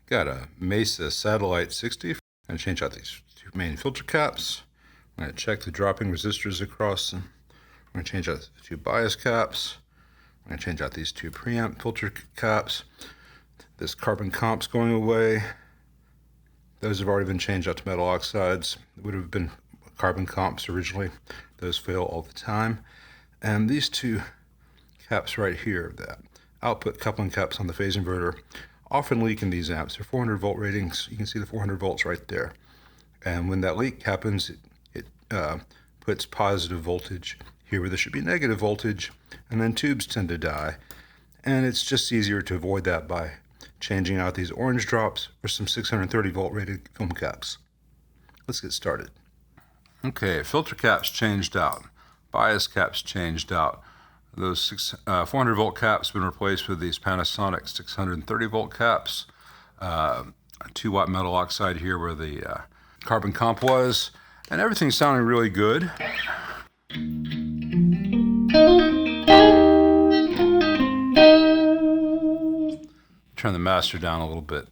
Got a Mesa Satellite 60. I'm going to change out these two main filter caps. I'm going to check the dropping resistors across them. I'm going to change out the two bias caps. I'm going to change out these two preamp filter caps. This carbon comp's going away. Those have already been changed out to metal oxides. It would have been carbon comps originally. Those fail all the time. And these two caps right here, the output coupling caps on the phase inverter, often leak in these amps. They're 400 volt ratings. You can see the 400 volts right there. And when that leak happens, it puts positive voltage here where there should be negative voltage, and then tubes tend to die. And it's just easier to avoid that by changing out these orange drops for some 630 volt rated film caps. Let's get started. Okay, filter caps changed out. Bias caps changed out. Those 400 volt caps have been replaced with these Panasonic 630 volt caps. 2 watt metal oxide here where the carbon comp was. And everything's sounding really good. Turn the master down a little bit.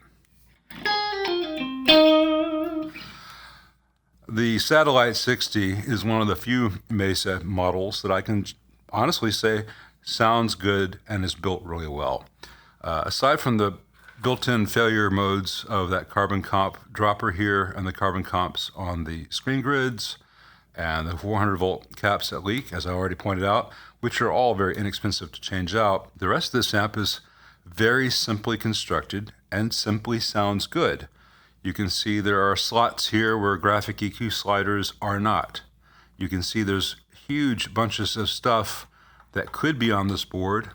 The Satellite 60 is one of the few Mesa models that I can honestly say sounds good and is built really well. Aside from the built-in failure modes of that carbon comp dropper here and the carbon comps on the screen grids and the 400 volt caps that leak, as I already pointed out, which are all very inexpensive to change out, the rest of this amp is very simply constructed and simply sounds good. You can see there are slots here where graphic EQ sliders are not. You can see there's huge bunches of stuff that could be on this board,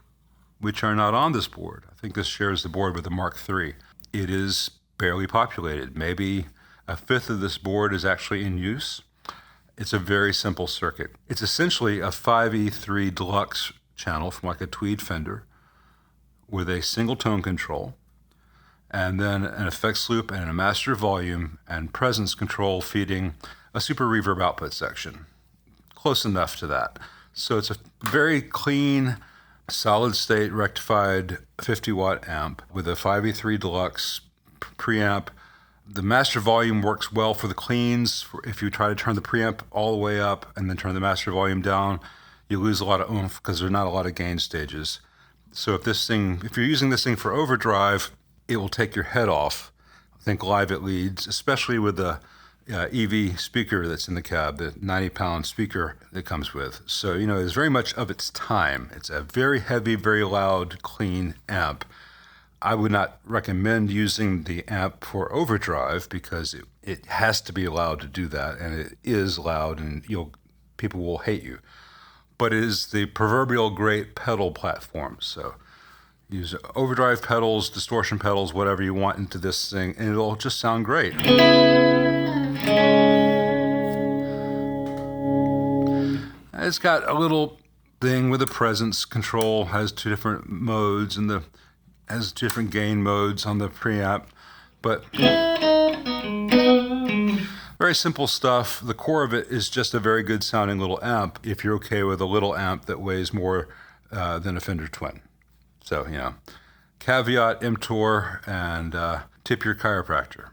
which are not on this board. I think this shares the board with the Mark III. It is barely populated. Maybe a fifth of this board is actually in use. It's a very simple circuit. It's essentially a 5E3 deluxe channel from like a Tweed Fender with a single tone control, and then an effects loop and a master volume and presence control feeding a super reverb output section. Close enough to that. So it's a very clean, solid state rectified 50 watt amp with a 5E3 deluxe preamp. The master volume works well for the cleans. If you try to turn the preamp all the way up and then turn the master volume down, you lose a lot of oomph because there's not a lot of gain stages. So if you're using this thing for overdrive, it will take your head off. Think live it leads, especially with the EV speaker that's in the cab, the 90-pound speaker that comes with. So, it's very much of its time. It's a very heavy, very loud, clean amp. I would not recommend using the amp for overdrive because it has to be allowed to do that, and it is loud, and people will hate you. But it is the proverbial great pedal platform. So use overdrive pedals, distortion pedals, whatever you want into this thing, and it'll just sound great. It's got a little thing with a presence control, has 2 different modes, and has different gain modes on the preamp, but very simple stuff. The core of it is just a very good sounding little amp if you're okay with a little amp that weighs more than a Fender Twin. So, caveat emptor and tip your chiropractor.